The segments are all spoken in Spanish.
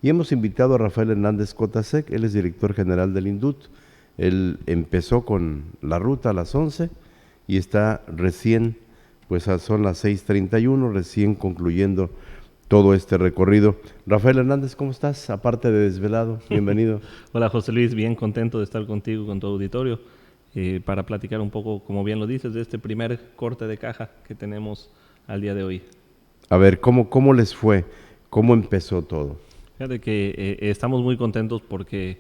y hemos invitado a Rafael Hernández Cotasec. Él es director general del INDUT. Él empezó con la ruta a las 11 y está recién, pues son las 6:31, recién concluyendo todo este recorrido. Rafael Hernández, ¿cómo estás? Aparte de desvelado, bienvenido. Hola José Luis, bien contento de estar contigo, con tu auditorio, para platicar un poco, como bien lo dices, de este primer corte de caja que tenemos al día de hoy. A ver, ¿cómo les fue? ¿Cómo empezó todo? Fíjate que estamos muy contentos porque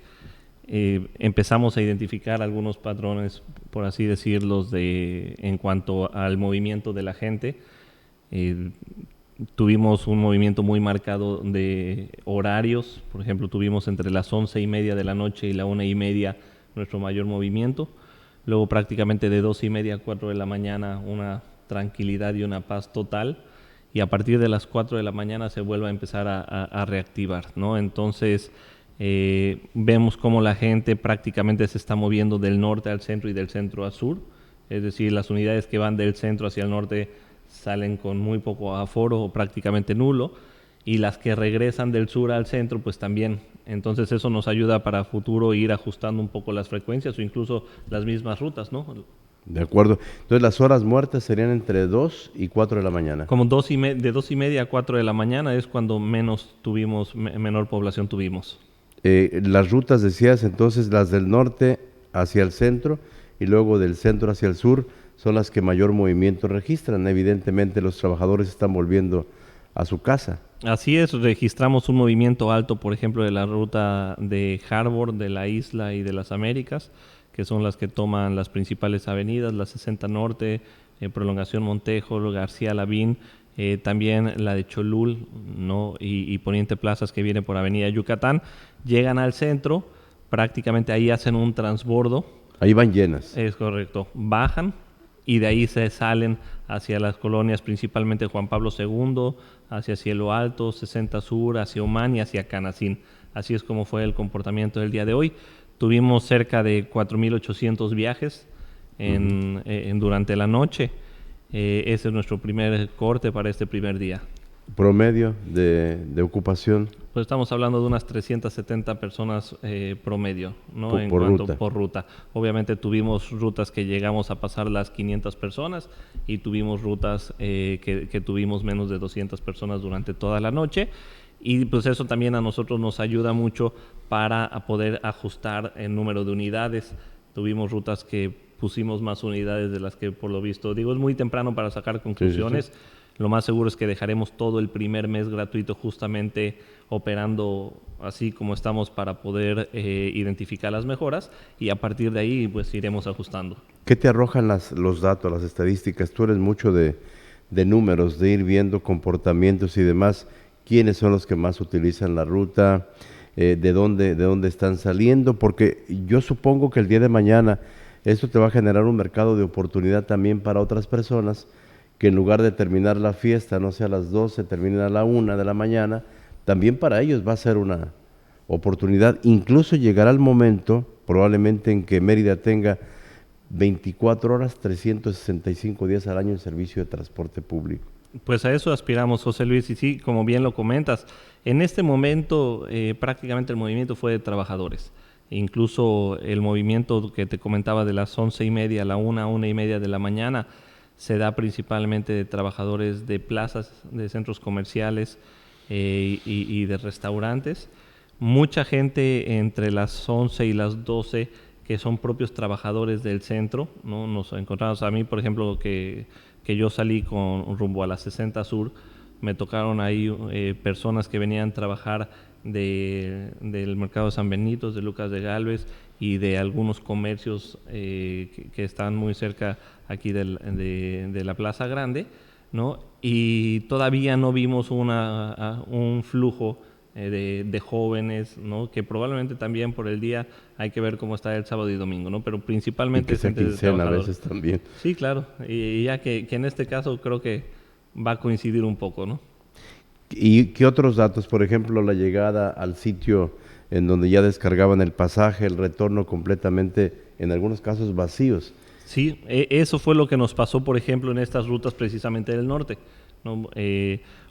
empezamos a identificar algunos patrones, por así decirlos, en cuanto al movimiento de la gente. Tuvimos un movimiento muy marcado de horarios. Por ejemplo, tuvimos entre las 11:30 de la noche y la 1:30 nuestro mayor movimiento. Luego prácticamente de 2:30 a 4 de la mañana una tranquilidad y una paz total. Y a partir de las 4 de la mañana se vuelve a empezar a reactivar, ¿no? Entonces vemos cómo la gente prácticamente se está moviendo del norte al centro y del centro al sur. Es decir, las unidades que van del centro hacia el norte salen con muy poco aforo o prácticamente nulo, y las que regresan del sur al centro pues también. Entonces eso nos ayuda para futuro ir ajustando un poco las frecuencias o incluso las mismas rutas, ¿no? De acuerdo. Entonces las horas muertas serían entre 2 y 4 de la mañana. Como de 2:30 a 4 de la mañana es cuando menor población tuvimos. Las rutas, decías, entonces las del norte hacia el centro y luego del centro hacia el sur son las que mayor movimiento registran. Evidentemente los trabajadores están volviendo a su casa. Así es, registramos un movimiento alto, por ejemplo, de la ruta de Harbor, de la Isla y de las Américas, que son las que toman las principales avenidas, la 60 Norte, Prolongación Montejo, García Lavín, también la de Cholul, ¿no? y Poniente Plazas, que viene por Avenida Yucatán. Llegan al centro, prácticamente ahí hacen un transbordo. Ahí van llenas. Es correcto, bajan y de ahí se salen hacia las colonias, principalmente Juan Pablo II, hacia Cielo Alto, 60 Sur, hacia Humán y hacia Canacín. Así es como fue el comportamiento del día de hoy. Tuvimos cerca de 4,800 viajes durante la noche. Ese es nuestro primer corte para este primer día. ¿Promedio de ocupación? Pues estamos hablando de unas 370 personas promedio, ¿no? Por ruta. Obviamente tuvimos rutas que llegamos a pasar las 500 personas y tuvimos rutas que tuvimos menos de 200 personas durante toda la noche. Y pues eso también a nosotros nos ayuda mucho para poder ajustar el número de unidades. Tuvimos rutas que pusimos más unidades de las que por lo visto, es muy temprano para sacar conclusiones. Sí. Lo más seguro es que dejaremos todo el primer mes gratuito justamente operando así como estamos para poder identificar las mejoras, y a partir de ahí pues iremos ajustando. ¿Qué te arrojan los datos, las estadísticas? Tú eres mucho de números, de ir viendo comportamientos y demás. ¿Quiénes son los que más utilizan la ruta? ¿De dónde están saliendo? Porque yo supongo que el día de mañana esto te va a generar un mercado de oportunidad también para otras personas que en lugar de terminar la fiesta, no sé, a las 12, terminen a la 1 de la mañana, también para ellos va a ser una oportunidad. Incluso llegará el momento, probablemente, en que Mérida tenga 24 horas, 365 días al año en servicio de transporte público. Pues a eso aspiramos, José Luis, y sí, como bien lo comentas, en este momento prácticamente el movimiento fue de trabajadores. Incluso el movimiento que te comentaba de las 11:30 a la 1:30 de la mañana se da principalmente de trabajadores de plazas, de centros comerciales y de restaurantes. Mucha gente entre las 11 y las 12 que son propios trabajadores del centro, ¿no? Nos encontramos, a mí por ejemplo que yo salí con rumbo a la 60 Sur, me tocaron ahí personas que venían a trabajar del mercado de San Benito, de Lucas de Gálvez y de algunos comercios que están muy cerca aquí de la Plaza Grande, ¿no? Y todavía no vimos un flujo de jóvenes, ¿no? Que probablemente también por el día hay que ver cómo está el sábado y domingo, ¿no? Pero principalmente y que sea quincena a veces también. Sí, claro, y ya que en este caso creo que va a coincidir un poco, ¿no? ¿Y qué otros datos? Por ejemplo, la llegada al sitio en donde ya descargaban el pasaje, el retorno completamente, en algunos casos, vacíos. Sí, eso fue lo que nos pasó, por ejemplo, en estas rutas precisamente del norte, ¿no?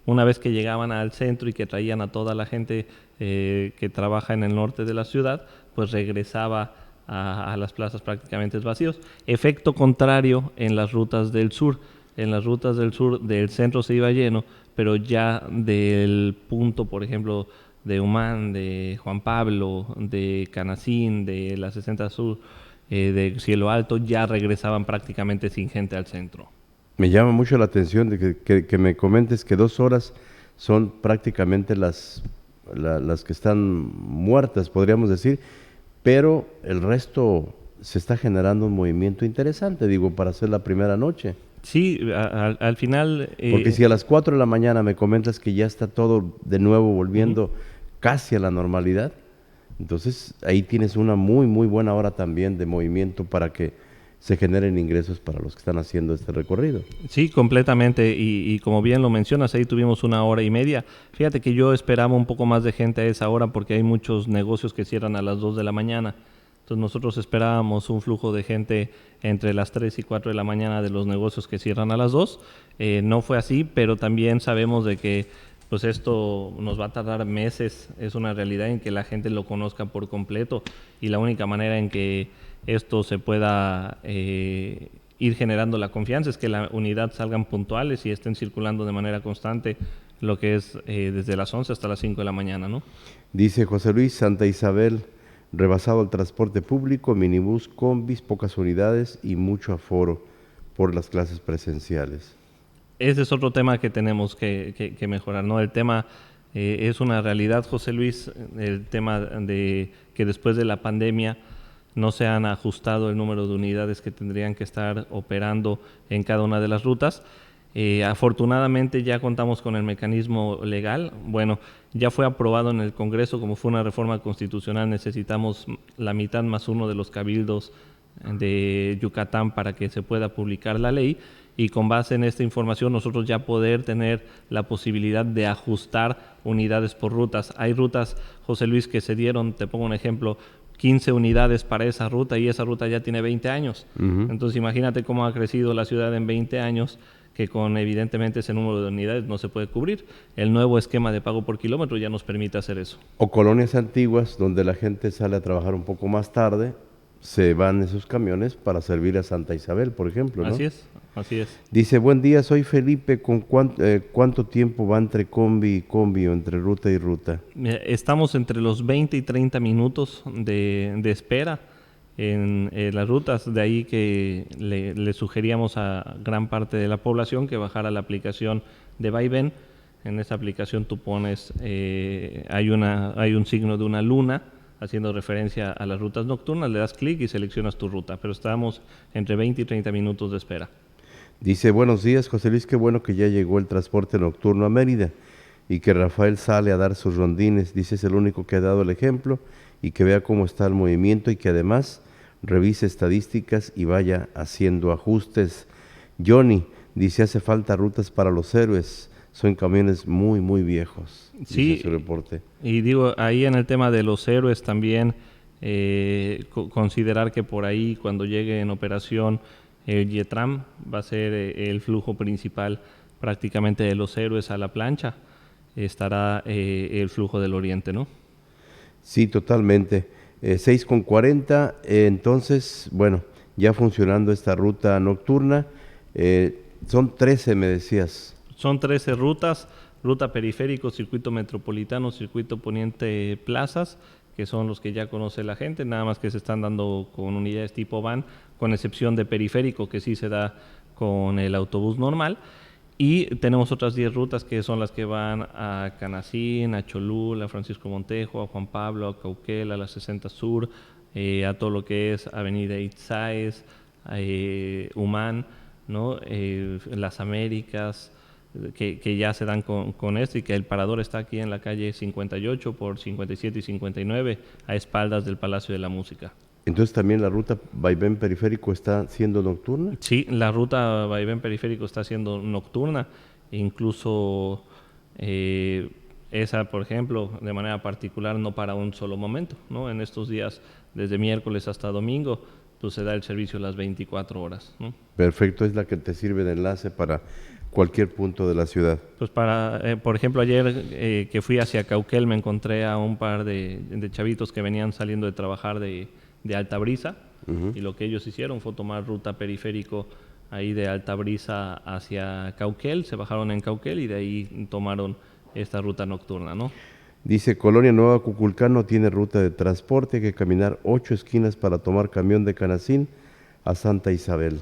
una vez que llegaban al centro y que traían a toda la gente que trabaja en el norte de la ciudad, pues regresaba a las plazas prácticamente vacíos. Efecto contrario en las rutas del sur. En las rutas del sur, del centro se iba lleno, pero ya del punto, por ejemplo, de Humán, de Juan Pablo, de Canacín, de la 60 Sur, de Cielo Alto, ya regresaban prácticamente sin gente al centro. Me llama mucho la atención de que me comentes que 2 horas son prácticamente las que están muertas, podríamos decir, pero el resto se está generando un movimiento interesante, digo, para hacer la primera noche. Sí, al final... Porque si a las 4 de la mañana me comentas que ya está todo de nuevo volviendo casi a la normalidad, entonces ahí tienes una muy, muy buena hora también de movimiento para que se generen ingresos para los que están haciendo este recorrido. Sí, completamente. Y como bien lo mencionas, ahí tuvimos 1 hora y media. Fíjate que yo esperaba un poco más de gente a esa hora porque hay muchos negocios que cierran a las 2 de la mañana. Entonces nosotros esperábamos un flujo de gente entre las 3 y 4 de la mañana de los negocios que cierran a las 2. No fue así, pero también sabemos de que pues esto nos va a tardar meses. Es una realidad en que la gente lo conozca por completo y la única manera en que esto se pueda ir generando la confianza es que la unidad salgan puntuales y estén circulando de manera constante, lo que es desde las 11 hasta las 5 de la mañana, ¿no? Dice José Luis, Santa Isabel, rebasado el transporte público, minibús, combis, pocas unidades y mucho aforo por las clases presenciales. Ese es otro tema que tenemos que mejorar, ¿no? El tema es una realidad, José Luis, el tema de que después de la pandemia no se han ajustado el número de unidades que tendrían que estar operando en cada una de las rutas. Afortunadamente ya contamos con el mecanismo legal. Bueno, ya fue aprobado en el Congreso, como fue una reforma constitucional, necesitamos la mitad más uno de los cabildos de Yucatán para que se pueda publicar la ley, y con base en esta información nosotros ya poder tener la posibilidad de ajustar unidades por rutas. Hay rutas, José Luis, que se dieron, te pongo un ejemplo, 15 unidades para esa ruta y esa ruta ya tiene 20 años. Entonces imagínate cómo ha crecido la ciudad en 20 años, que con evidentemente ese número de unidades no se puede cubrir. El nuevo esquema de pago por kilómetro ya nos permite hacer eso. O colonias antiguas donde la gente sale a trabajar un poco más tarde, se van esos camiones para servir a Santa Isabel, por ejemplo, ¿no? Así es, así es. Dice, buen día, soy Felipe, ¿con cuánto tiempo va entre combi y combi o entre ruta y ruta? Estamos entre los 20 y 30 minutos de espera en las rutas, de ahí que le sugeríamos a gran parte de la población que bajara la aplicación de Vaivén. En esa aplicación tú pones, hay un signo de una luna haciendo referencia a las rutas nocturnas, le das clic y seleccionas tu ruta, pero estamos entre 20 y 30 minutos de espera. Dice, buenos días, José Luis, qué bueno que ya llegó el transporte nocturno a Mérida y que Rafael sale a dar sus rondines. Dice, es el único que ha dado el ejemplo y que vea cómo está el movimiento y que además revise estadísticas y vaya haciendo ajustes. Johnny dice, hace falta rutas para los héroes. Son camiones muy, muy viejos. Sí, dice su reporte. Y digo, ahí en el tema de los héroes también considerar que por ahí cuando llegue en operación el YETRAM va a ser el flujo principal prácticamente de los héroes a la plancha. Estará el flujo del oriente, ¿no? Sí, totalmente. 6:40, entonces, bueno, ya funcionando esta ruta nocturna. Son 13, me decías. Son 13 rutas, ruta periférico, circuito metropolitano, circuito poniente plazas, que son los que ya conoce la gente, nada más que se están dando con unidades tipo van, con excepción de periférico, que sí se da con el autobús normal. Y tenemos otras 10 rutas que son las que van a Canacín, a Cholula, a Francisco Montejo, a Juan Pablo, a Cauquel, a la 60 Sur, a todo lo que es Avenida Itzáes, Humán, ¿no? Las Américas, que ya se dan con esto, y que el parador está aquí en la calle 58 por 57 y 59, a espaldas del Palacio de la Música. Entonces también la ruta Vaivén Periférico está siendo nocturna. Sí, la ruta Vaivén Periférico está siendo nocturna, incluso esa, por ejemplo, de manera particular no para un solo momento, ¿no? En estos días, desde miércoles hasta domingo, pues se da el servicio las 24 horas, ¿no? Perfecto, es la que te sirve de enlace para cualquier punto de la ciudad. Pues por ejemplo, ayer que fui hacia Cauquel me encontré a un par de chavitos que venían saliendo de trabajar de Altabrisa, y lo que ellos hicieron fue tomar ruta periférico ahí de Altabrisa hacia Cauquel, se bajaron en Cauquel y de ahí tomaron esta ruta nocturna, ¿no? Dice, Colonia Nueva Cuculcán no tiene ruta de transporte, hay que caminar 8 esquinas para tomar camión de Canacín a Santa Isabel.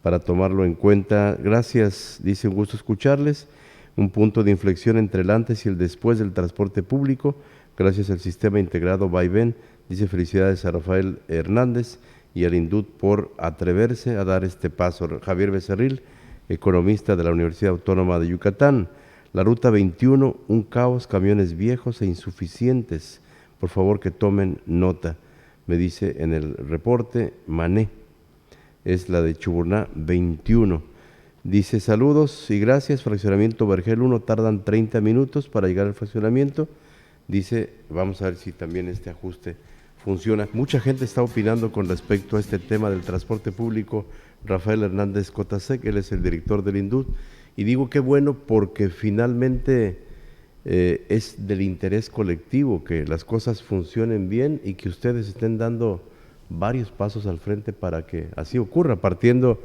Para tomarlo en cuenta, gracias, dice, un gusto escucharles. Un punto de inflexión entre el antes y el después del transporte público, gracias al sistema integrado Vaivén. Dice, felicidades a Rafael Hernández y al INDUT por atreverse a dar este paso. Javier Becerril, economista de la Universidad Autónoma de Yucatán. La ruta 21, un caos, camiones viejos e insuficientes. Por favor que tomen nota, me dice en el reporte Mané. Es la de Chuburná 21. Dice, saludos y gracias, fraccionamiento Vergel 1, tardan 30 minutos para llegar al fraccionamiento. Dice, vamos a ver si también este ajuste funciona. Mucha gente está opinando con respecto a este tema del transporte público. Rafael Hernández Cotasec, él es el director del INDUT, y digo qué bueno porque finalmente es del interés colectivo que las cosas funcionen bien y que ustedes estén dando varios pasos al frente para que así ocurra, partiendo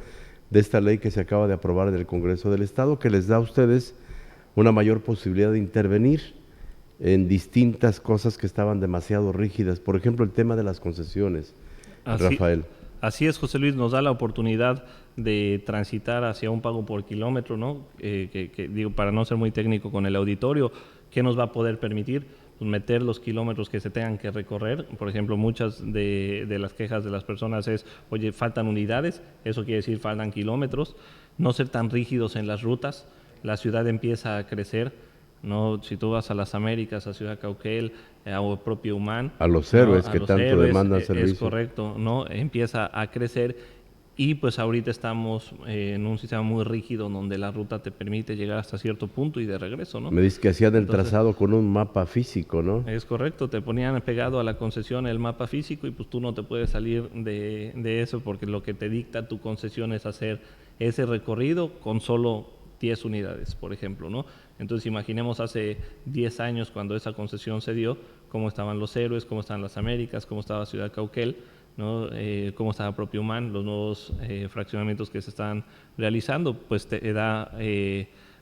de esta ley que se acaba de aprobar en el Congreso del Estado, que les da a ustedes una mayor posibilidad de intervenir en distintas cosas que estaban demasiado rígidas. Por ejemplo, el tema de las concesiones, Rafael. Así es, José Luis, nos da la oportunidad de transitar hacia un pago por kilómetro, ¿no? Digo, para no ser muy técnico con el auditorio, ¿qué nos va a poder permitir? Pues meter los kilómetros que se tengan que recorrer. Por ejemplo, muchas de las quejas de las personas es, oye, faltan unidades, eso quiere decir faltan kilómetros. No ser tan rígidos en las rutas, la ciudad empieza a crecer, ¿no? Si tú vas a las Américas, a Ciudad Cauquel, a propio Humán, a los héroes, ¿no? Que los tanto héroes, demandan servicio. Es correcto, ¿no? Empieza a crecer y pues ahorita estamos en un sistema muy rígido donde la ruta te permite llegar hasta cierto punto y de regreso, ¿no? Me dices que hacían el trazado con un mapa físico, ¿no? Es correcto, te ponían pegado a la concesión el mapa físico y pues tú no te puedes salir de eso porque lo que te dicta tu concesión es hacer ese recorrido con solo 10 unidades, por ejemplo, ¿no? Entonces imaginemos hace 10 años cuando esa concesión se dio, cómo estaban los héroes, cómo estaban las Américas, cómo estaba Ciudad Cauquel, ¿no? Cómo estaba propio Humán, los nuevos fraccionamientos que se están realizando, pues te da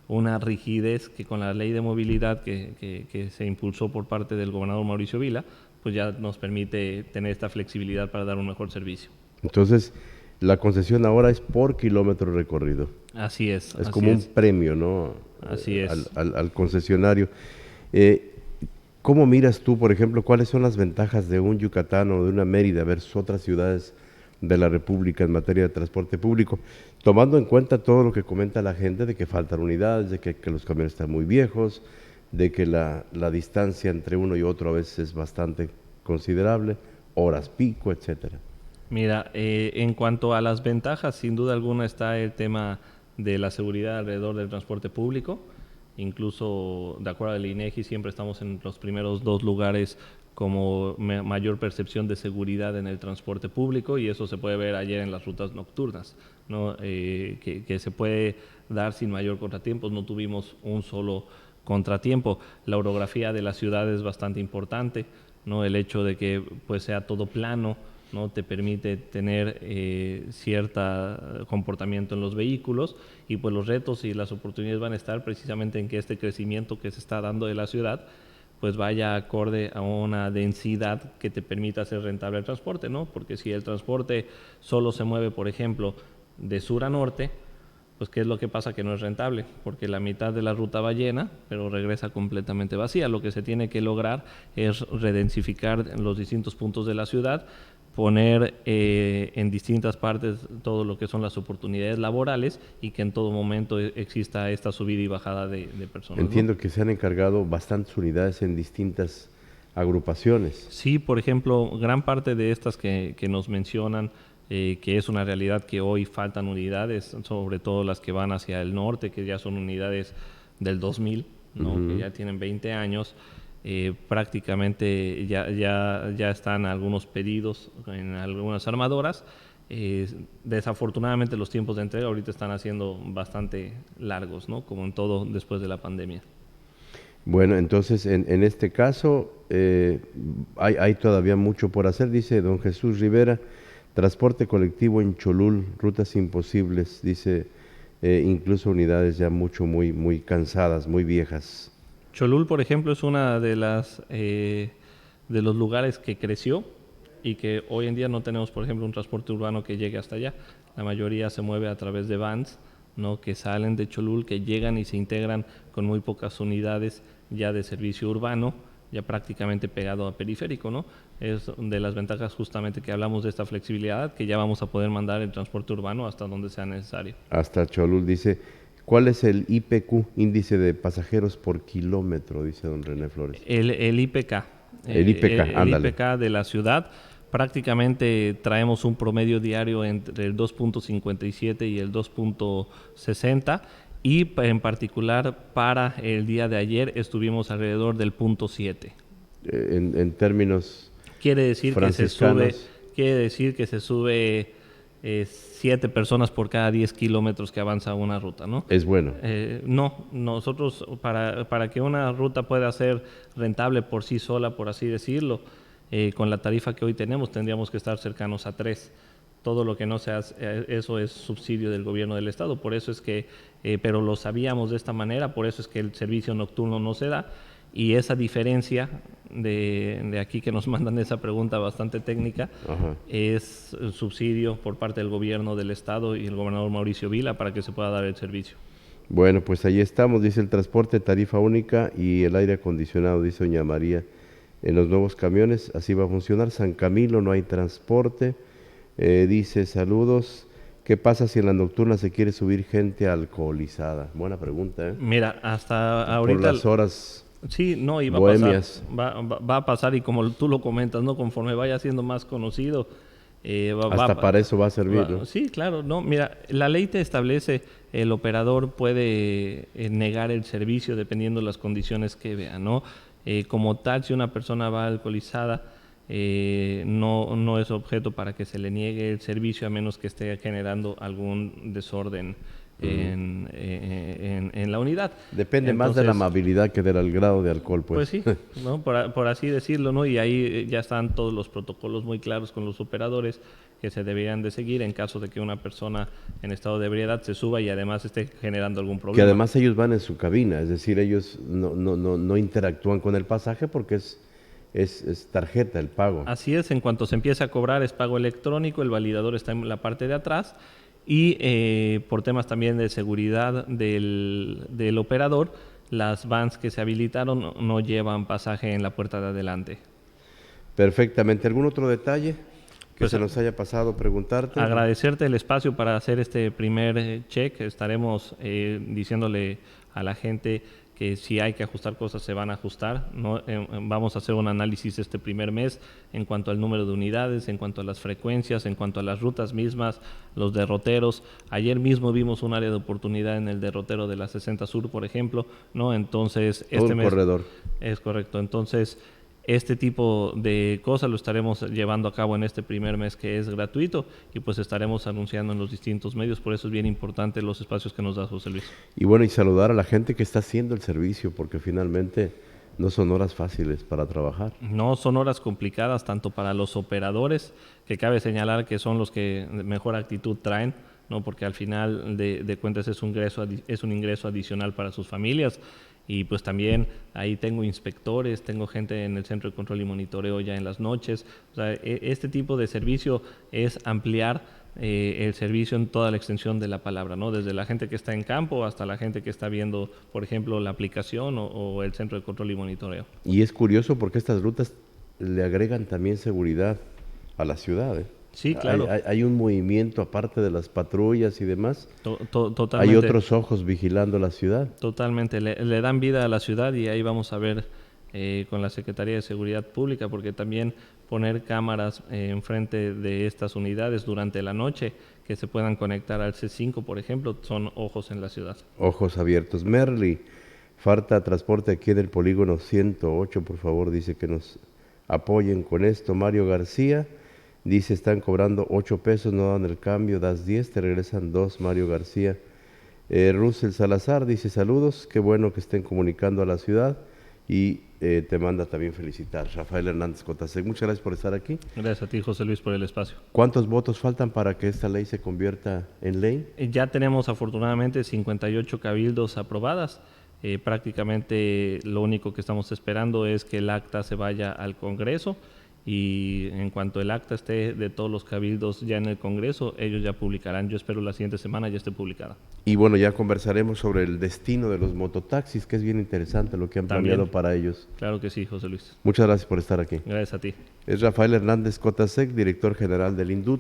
una rigidez que con la ley de movilidad que se impulsó por parte del gobernador Mauricio Vila, pues ya nos permite tener esta flexibilidad para dar un mejor servicio. Entonces, la concesión ahora es por kilómetro recorrido. Así es. Es como un premio, ¿no? Así es. Al concesionario. ¿Cómo miras tú, por ejemplo, cuáles son las ventajas de un Yucatán o de una Mérida versus otras ciudades de la República en materia de transporte público, tomando en cuenta todo lo que comenta la gente de que faltan unidades, de que los camiones están muy viejos, de que la distancia entre uno y otro a veces es bastante considerable, horas pico, etcétera? Mira, en cuanto a las ventajas, sin duda alguna está el tema de la seguridad alrededor del transporte público. Incluso, de acuerdo al INEGI, siempre estamos en los primeros 2 lugares como mayor percepción de seguridad en el transporte público, y eso se puede ver ayer en las rutas nocturnas, ¿no? Que se puede dar sin mayor contratiempos. No tuvimos un solo contratiempo. La orografía de la ciudad es bastante importante, ¿no? El hecho de que pues sea todo plano, ¿no? Te permite tener cierto comportamiento en los vehículos, y pues los retos y las oportunidades van a estar precisamente en que este crecimiento que se está dando de la ciudad pues vaya acorde a una densidad que te permita hacer rentable el transporte, ¿no? Porque si el transporte solo se mueve, por ejemplo, de sur a norte, pues ¿qué es lo que pasa? Que no es rentable, porque la mitad de la ruta va llena, pero regresa completamente vacía. Lo que se tiene que lograr es redensificar en los distintos puntos de la ciudad, poner en distintas partes todo lo que son las oportunidades laborales y que en todo momento exista esta subida y bajada de personas. Entiendo, ¿no? Que se han encargado bastantes unidades en distintas agrupaciones. Sí, por ejemplo, gran parte de estas que nos mencionan, que es una realidad que hoy faltan unidades, sobre todo las que van hacia el norte, que ya son unidades del 2000, ¿no? Que ya tienen 20 años. Prácticamente ya están algunos pedidos en algunas armadoras, Desafortunadamente los tiempos de entrega ahorita están haciendo bastante largos, ¿no? Como en todo después de la pandemia. Bueno, entonces en este caso hay todavía mucho por hacer, dice don Jesús Rivera. Transporte colectivo en Cholul, rutas imposibles, dice, incluso unidades ya muy cansadas, muy viejas. Cholul, por ejemplo, es una de de los lugares que creció y que hoy en día no tenemos, por ejemplo, un transporte urbano que llegue hasta allá. La mayoría se mueve a través de vans, ¿no? Que salen de Cholul, que llegan y se integran con muy pocas unidades ya de servicio urbano, ya prácticamente pegado a periférico, ¿no? Es de las ventajas justamente que hablamos de esta flexibilidad, que ya vamos a poder mandar el transporte urbano hasta donde sea necesario. Hasta Cholul, dice. ¿Cuál es el IPQ, índice de pasajeros por kilómetro? Dice don René Flores. El IPK. El IPK, El ándale. IPK de la ciudad. Prácticamente traemos un promedio diario entre el 2.57 y el 2.60 y en particular para el día de ayer estuvimos alrededor del 0.7. En términos Quiere decir franciscanos, que se sube 7 personas por cada 10 kilómetros que avanza una ruta, ¿no? es bueno. No, nosotros para que una ruta pueda ser rentable por sí sola, por así decirlo, con la tarifa que hoy tenemos tendríamos que estar cercanos a 3. Todo lo que no sea eso es subsidio del gobierno del estado, por eso es que, pero lo sabíamos de esta manera, por eso es que el servicio nocturno no se da. Y esa diferencia de aquí que nos mandan esa pregunta bastante técnica, Ajá. es un subsidio por parte del gobierno del estado y el gobernador Mauricio Vila para que se pueda dar el servicio. Bueno, pues ahí estamos, dice el transporte, tarifa única y el aire acondicionado, dice doña María, en los nuevos camiones, así va a funcionar. San Camilo no hay transporte, dice saludos. ¿Qué pasa si en la nocturna se quiere subir gente alcoholizada? Buena pregunta, ¿eh? Mira, hasta Por ahorita... las horas Sí, no, y va bohemias. a pasar, va a pasar y como tú lo comentas, ¿no? Conforme vaya siendo más conocido, Hasta para eso va a servir, ¿no? sí, claro, no, mira, la ley te establece, el operador puede negar el servicio dependiendo de las condiciones que vea, ¿no? Como tal, si una persona va alcoholizada, no es objeto para que se le niegue el servicio a menos que esté generando algún desorden en la unidad. Depende más de la amabilidad que del grado de alcohol, pues. Pues sí, ¿no? Por así decirlo, ¿no? Y ahí ya están todos los protocolos muy claros con los operadores que se deberían de seguir en caso de que una persona en estado de ebriedad se suba y además esté generando algún problema. Que además ellos van en su cabina, es decir, ellos no interactúan con el pasaje porque es tarjeta el pago. Así es, en cuanto se empieza a cobrar es pago electrónico, el validador está en la parte de atrás y por temas también de seguridad del operador, las vans que se habilitaron no llevan pasaje en la puerta de adelante. Perfectamente. ¿Algún otro detalle que Pues se nos haya pasado preguntarte? Agradecerte el espacio para hacer este primer check. Estaremos diciéndole a la gente que si hay que ajustar cosas se van a ajustar, ¿no? Vamos a hacer un análisis este primer mes en cuanto al número de unidades, en cuanto a las frecuencias, en cuanto a las rutas mismas, los derroteros. Ayer mismo vimos un área de oportunidad en el derrotero de la 60 Sur, por ejemplo, ¿no? Entonces, Todo el corredor. Es correcto. Entonces, este tipo de cosas lo estaremos llevando a cabo en este primer mes que es gratuito y pues estaremos anunciando en los distintos medios, por eso es bien importante los espacios que nos da José Luis. Y bueno, y saludar a la gente que está haciendo el servicio, porque finalmente no son horas fáciles para trabajar. No son horas complicadas tanto para los operadores, que cabe señalar que son los que mejor actitud traen, ¿no? Porque al final de cuentas es un ingreso adicional para sus familias. Y pues también ahí tengo inspectores, tengo gente en el centro de control y monitoreo ya en las noches. O sea, este tipo de servicio es ampliar el servicio en toda la extensión de la palabra, ¿no? Desde la gente que está en campo hasta la gente que está viendo, por ejemplo, la aplicación o el centro de control y monitoreo. Y es curioso porque estas rutas le agregan también seguridad a la ciudad, ¿eh? Sí, claro. Hay un movimiento aparte de las patrullas y demás. Totalmente. Hay otros ojos vigilando la ciudad. Totalmente. Le dan vida a la ciudad y ahí vamos a ver con la Secretaría de Seguridad Pública, porque también poner cámaras enfrente de estas unidades durante la noche que se puedan conectar al C5, por ejemplo, son ojos en la ciudad. Ojos abiertos. Merly, falta transporte aquí del polígono 108, por favor, dice que nos apoyen con esto. Mario García Dice, están cobrando 8 pesos, no dan el cambio, das 10, te regresan 2. Mario García. Russell Salazar dice, saludos, qué bueno que estén comunicando a la ciudad y te manda también felicitar. Rafael Hernández Cotasec, muchas gracias por estar aquí. Gracias a ti, José Luis, por el espacio. ¿Cuántos votos faltan para que esta ley se convierta en ley? Ya tenemos afortunadamente 58 cabildos aprobadas. Prácticamente lo único que estamos esperando es que el acta se vaya al Congreso, y en cuanto el acta esté de todos los cabildos ya en el Congreso, ellos ya publicarán. Yo espero la siguiente semana ya esté publicada. Y bueno, ya conversaremos sobre el destino de los mototaxis, que es bien interesante lo que han planeado para ellos. Claro que sí, José Luis. Muchas gracias por estar aquí. Gracias a ti. Es Rafael Hernández Cotasec, director general del INDUT.